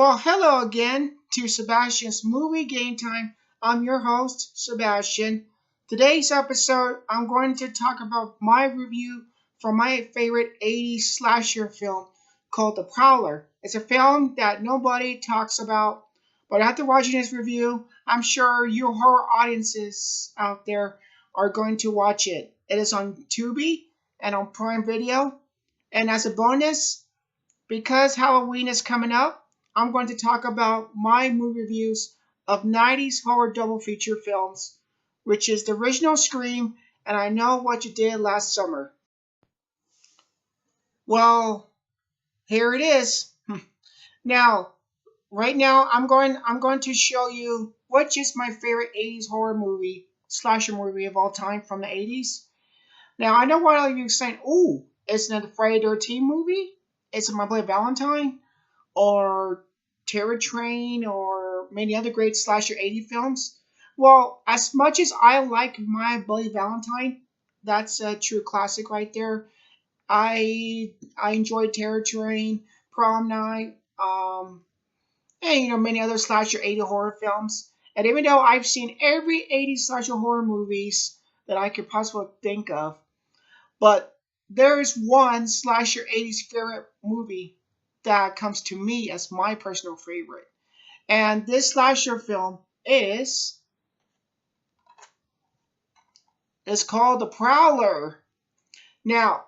Well, hello again to Sebastian's Movie Game Time. I'm your host, Sebastian. Today's episode, I'm going to talk about my review for my favorite 80s slasher film called The Prowler. It's a film that nobody talks about, but after watching this review, I'm sure you horror audiences out there are going to watch it. It is on Tubi and on Prime Video. And as a bonus, because Halloween is coming up, I'm going to talk about my movie reviews of 90s horror double feature films, which is the original Scream and I Know What You Did Last Summer. Well, here it is. Now, right now I'm going to show you what is my favorite 80s horror movie, slasher movie of all time from the 80s. Now, I know what all of you are saying, ooh, isn't it a Friday the 13th movie? Is it My Bloody Valentine? Or Terror Train or many other great slasher 80 films. Well, as much as I like My Bloody Valentine, that's a true classic right there. I enjoyed Terror Train, Prom Night, and many other slasher 80 horror films. And even though I've seen every 80 slasher horror movies that I could possibly think of, but there's one slasher 80s favorite movie that comes to me as my personal favorite. And this slasher film is called The Prowler. Now,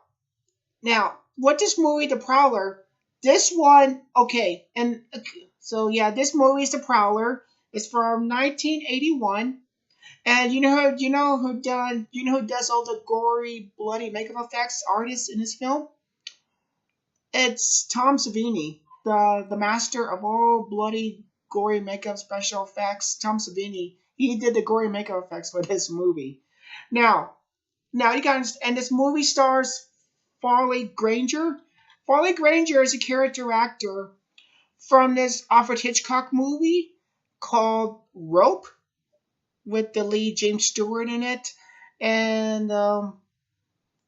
what this movie, The Prowler, this one, okay, and so yeah, this movie is The Prowler. It's from 1981. And you know who does all the gory, bloody makeup effects artists in this film? It's Tom Savini, the master of all bloody, gory makeup special effects. Tom Savini, he did the gory makeup effects for this movie. Now, you guys, and this movie stars Farley Granger. Farley Granger is a character actor from this Alfred Hitchcock movie called Rope, with the lead James Stewart in it, and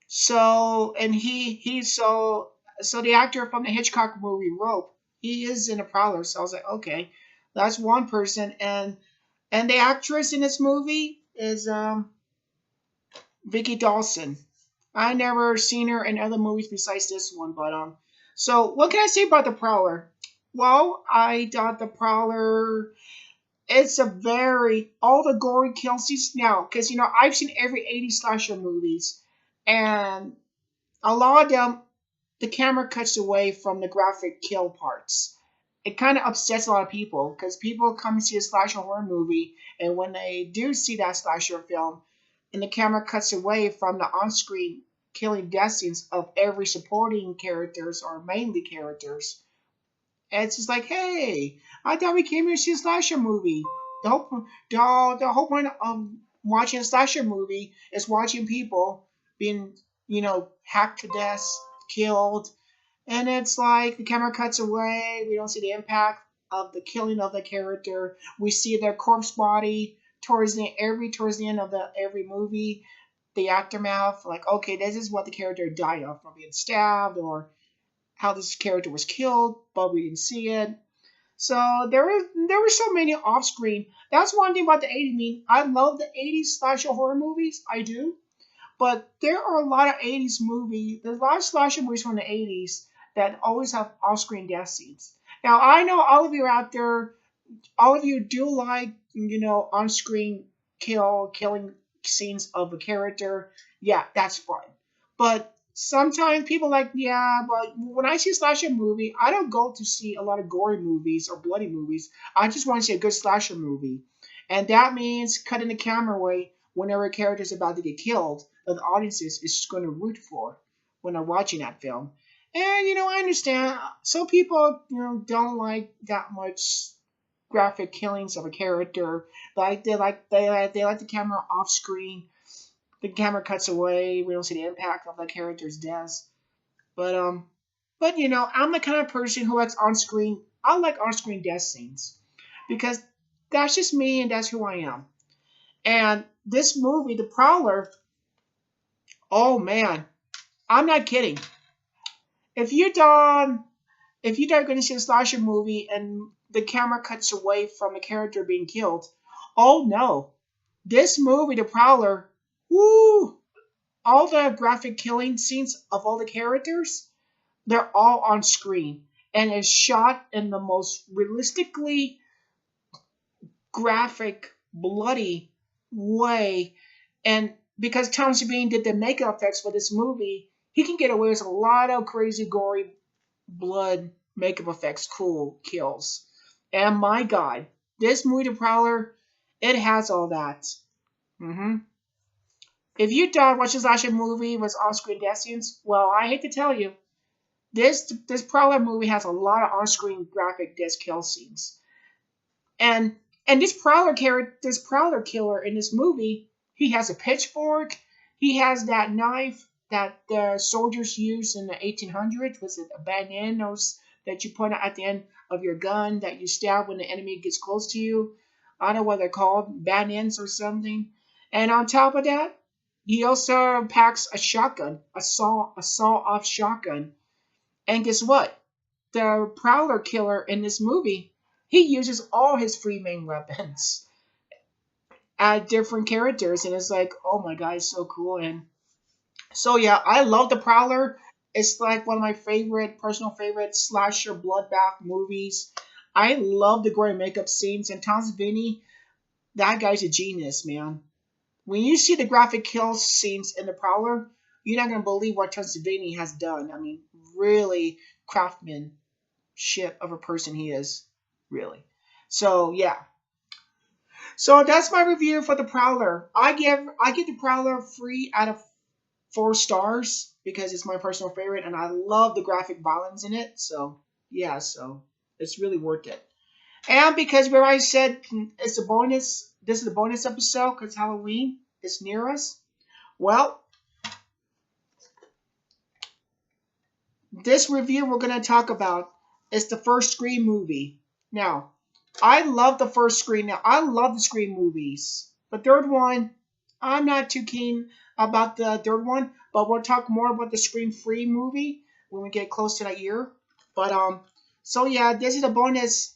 so the actor from the Hitchcock movie Rope, he is in a Prowler. So I was like, okay, that's one person, and the actress in this movie is Vicky Dawson. I never seen her in other movies besides this one, but So what can I say about the Prowler? Well, I thought the Prowler. It's a very all the gory kill scenes now, because I've seen every 80s slasher movies, and a lot of them the camera cuts away from the graphic kill parts. It kind of upsets a lot of people because people come and see a slasher horror movie, and when they do see that slasher film, and the camera cuts away from the on-screen killing death scenes of every supporting characters or mainly characters, and it's just like, hey, I thought we came here to see a slasher movie. The whole point of watching a slasher movie is watching people being, hacked to death, killed, and it's like the camera cuts away. We don't see the impact of the killing of the character. We see their corpse body towards the end of the every movie. The aftermath, like, okay, this is what the character died of, from being stabbed, or how this character was killed, but we didn't see it. So there were so many off screen. That's one thing about the 80s. I mean, I love the 80s slasher horror movies. I do. But there are a lot of 80s movies. There's a lot of slasher movies from the 80s that always have off-screen death scenes. Now, I know all of you out there, all of you do like, on-screen killing scenes of a character. Yeah, that's fun. But sometimes people like, yeah, but when I see a slasher movie, I don't go to see a lot of gory movies or bloody movies. I just want to see a good slasher movie. And that means cutting the camera away whenever a character is about to get killed that the audience is just going to root for when they're watching that film. And, I understand some people, don't like that much graphic killings of a character. They like the camera off screen. The camera cuts away. We don't see the impact of the character's death. But I'm the kind of person who likes on screen. I like on screen death scenes because that's just me and that's who I am. And this movie, The Prowler, oh man, I'm not kidding. If you thought if you thought you're going to see a slasher movie and the camera cuts away from a character being killed. Oh no. This movie, The Prowler, woo! All the graphic killing scenes of all the characters, they're all on screen. And it's shot in the most realistically graphic, bloody way. And because Tom Sabine did the makeup effects for this movie, he can get away with a lot of crazy, gory blood makeup effects, cool kills. And my God, this movie, The Prowler, it has all that. hmm If you thought watching Slasher movie was on-screen death scenes, well, I hate to tell you, this Prowler movie has a lot of on-screen graphic death kill scenes. And this Prowler killer in this movie, he has a pitchfork, he has that knife that the soldiers used in the 1800s. Was it a bananas that you put at the end of your gun that you stab when the enemy gets close to you? I don't know what they're called, bannons or something. And on top of that, he also packs a shotgun, a saw-off shotgun. And guess what? The Prowler killer in this movie, he uses all his free main weapons at different characters, and it's like, oh my god, it's so cool. And so yeah, I love the Prowler. It's like one of my personal favorite slasher bloodbath movies. I love the gory makeup scenes, and Tom Savini, that guy's a genius, man. When you see the graphic kill scenes in the Prowler, you're not gonna believe what Tom Savini has done. I mean, really craftsman shit of a person he is, really. So yeah. So that's my review for the Prowler. I give the Prowler 3 out of 4 stars because it's my personal favorite and I love the graphic violence in it. So yeah, so it's really worth it. And because where I said it's a bonus, this is a bonus episode because Halloween is near us. Well, this review we're going to talk about is the first Scream movie. Now, I love the first Scream. Now, I love the Scream movies. The third one, I'm not too keen about the third one, but we'll talk more about the Scream Free movie when we get close to that year. But so yeah, this is a bonus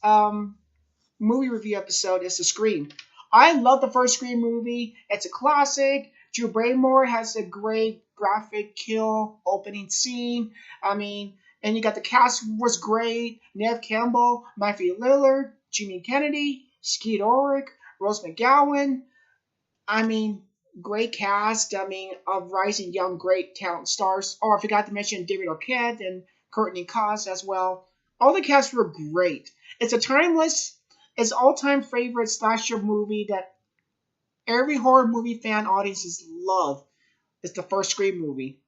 movie review episode. Is the Scream. I love the first Scream movie. It's a classic. Drew Barrymore has a great graphic kill opening scene. I mean, and you got the cast was great. Nev Campbell, Matthew Lillard, Jimmy Kennedy, Skeet Ulrich, Rose McGowan. I mean, great cast. I mean, of rising young great talent stars. Oh, I forgot to mention David Arquette and Courtney Cox as well. All the casts were great. It's a timeless, it's all-time favorite slasher movie that every horror movie fan audiences love. It's the first Scream movie.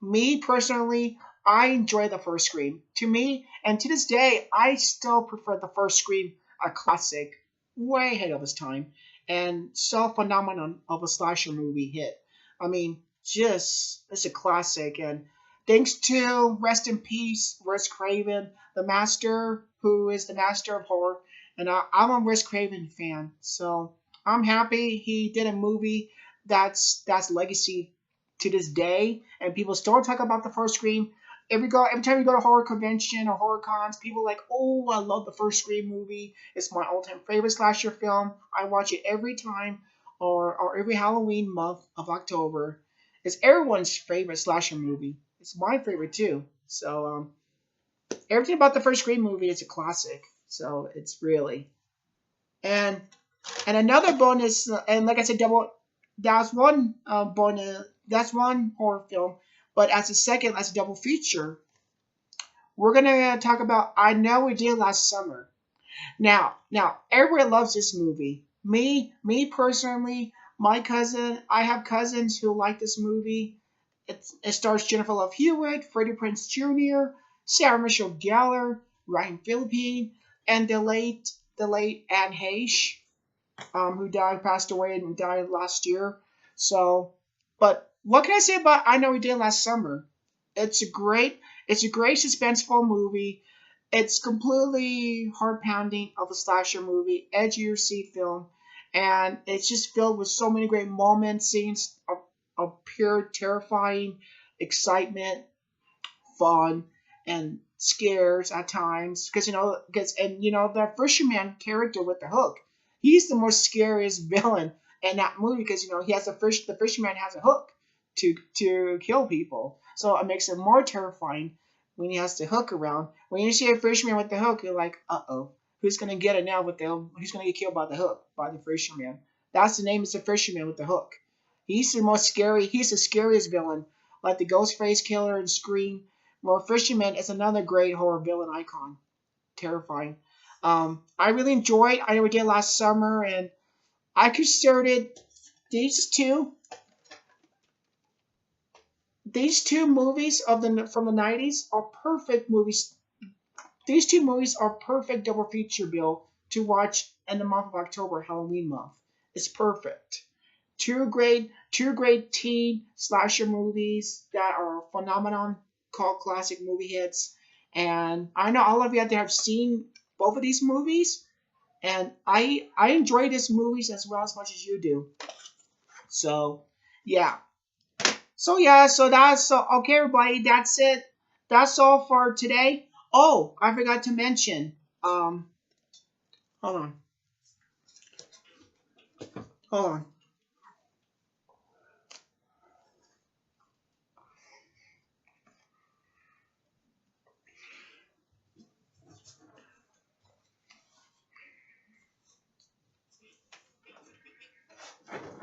Me personally, I enjoy the first Scream. To me, and to this day, I still prefer the first Scream, a classic, way ahead of its time, and so phenomenon of a slasher movie hit. I mean, just it's a classic, and thanks to rest in peace, Wes Craven, the master who is the master of horror, and I'm a Wes Craven fan, so I'm happy he did a movie that's legacy to this day, and people still talk about the first Scream. Every time you go to horror convention or horror cons, people are like, oh, I love the first Scream movie. It's my all-time favorite slasher film. I watch it every time, or every Halloween month of October. It's everyone's favorite slasher movie. It's my favorite too. So everything about the first Scream movie is a classic. So it's really and and another bonus, and like I said, double. That's one bonus. That's one horror film. But as a second, as a double feature, we're gonna talk about I Know We Did Last Summer. Now, everyone loves this movie. Me personally, my cousin. I have cousins who like this movie. It stars Jennifer Love Hewitt, Freddie Prinze Jr., Sarah Michelle Gellar, Ryan Philippine, and the late Anne Heche, who passed away and died last year. So, but what can I say about I Know We Did Last Summer? It's a great, it's a great suspenseful movie. It's completely heart pounding of a slasher movie, edge of your seat film, and it's just filled with so many great moments, scenes of pure terrifying excitement, fun, and scares at times because the fisherman character with the hook, he's the most scariest villain in that movie because he has the fisherman has a hook to kill people, so it makes it more terrifying when he has the hook around. When you see a fisherman with the hook, you're like, uh-oh, who's gonna get it now who's gonna get killed by the hook, by the fisherman? That's the name, is the fisherman with the hook. He's the scariest villain, like the Ghostface Killer and Scream. Well, Fisherman is another great horror villain icon. Terrifying. I really enjoyed. I know we did last summer, and I considered it. These two, these two movies from the '90s are perfect movies. These two movies are perfect double feature bill to watch in the month of October, Halloween month. It's perfect. Two great teen slasher movies that are phenomenon, cult classic movie hits. And I know all of you out there have seen both of these movies, and I enjoy these movies as well as much as you do. So yeah. So that's so okay, everybody. That's it. That's all for today. Oh, I forgot to mention. Hold on, hold on.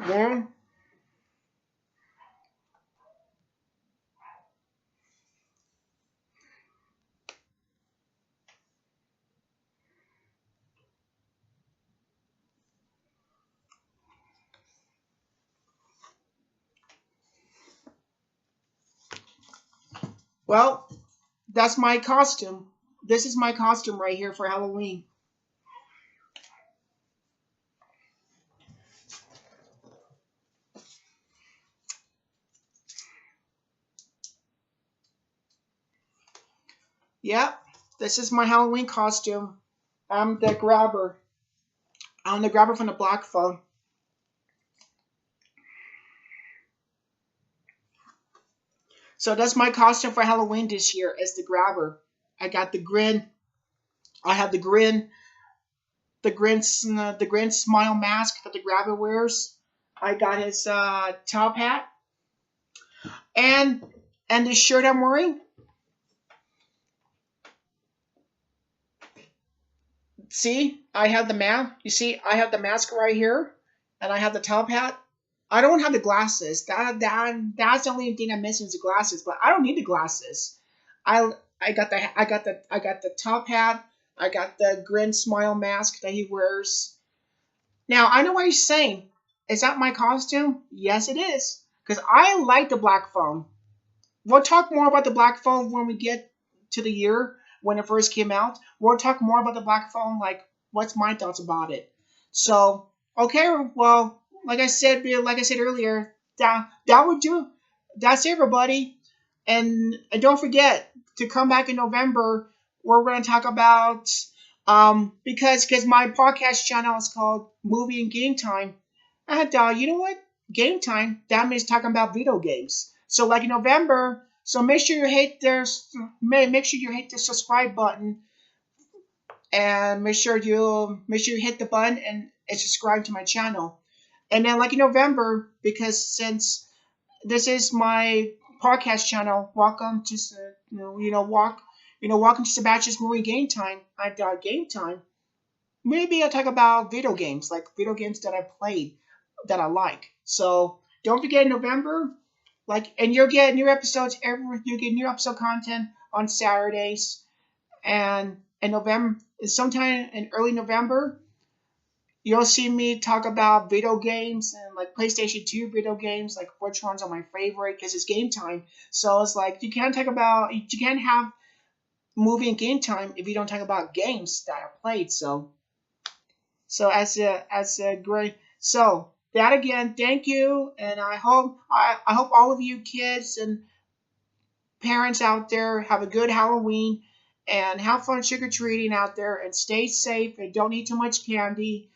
There. Well, that's my costume. This is my costume right here for Halloween. Yep, this is my Halloween costume. I'm the grabber. I'm the grabber from the black phone. So that's my costume for Halloween this year. Is the grabber. I got the grin. I have the grin smile mask that the grabber wears. I got his top hat and the shirt I'm wearing. See, I have the mask. You see, I have the mask right here, and I have the top hat. I don't have the glasses. That's the only thing I'm missing is the glasses. But I don't need the glasses. I I got the top hat. I got the grin smile mask that he wears. Now I know what you're saying. Is that my costume? Yes, it is. Because I like the black phone. We'll talk more about the black phone when we get to the year when it first came out. We'll talk more about the black phone, like what's my thoughts about it. So, okay, well, like I said earlier, that would do. That's it, everybody. And don't forget to come back in November. Where we're going to talk about because my podcast channel is called Movie and Game Time. And you know what? Game time. That means talking about video games. So like in November. So make sure you hit the subscribe button and make sure you hit the button and subscribe to my channel. And then like in November, because since this is my podcast channel, welcome to welcome to Sebastian's Movie Game Time. I Game Time. Maybe I'll talk about video games, like video games that I played that I like. So don't forget in November, and you get new episode content on Saturdays, and in November, sometime in early November, you'll see me talk about video games and like PlayStation 2 video games, like which ones are my favorite because it's game time. So it's like you can't have movie and game time if you don't talk about games that I played. So as a great that again, thank you, and I hope all of you kids and parents out there have a good Halloween and have fun trick or treating out there and stay safe and don't eat too much candy.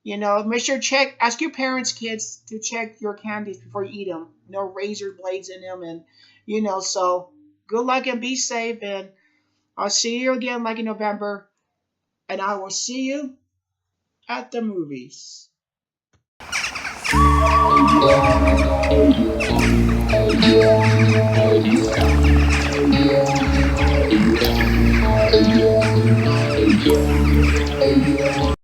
Make sure ask your parents, kids, to check your candies before you eat them. No razor blades in them, and so good luck and be safe. And I'll see you again like in November, and I will see you at the movies.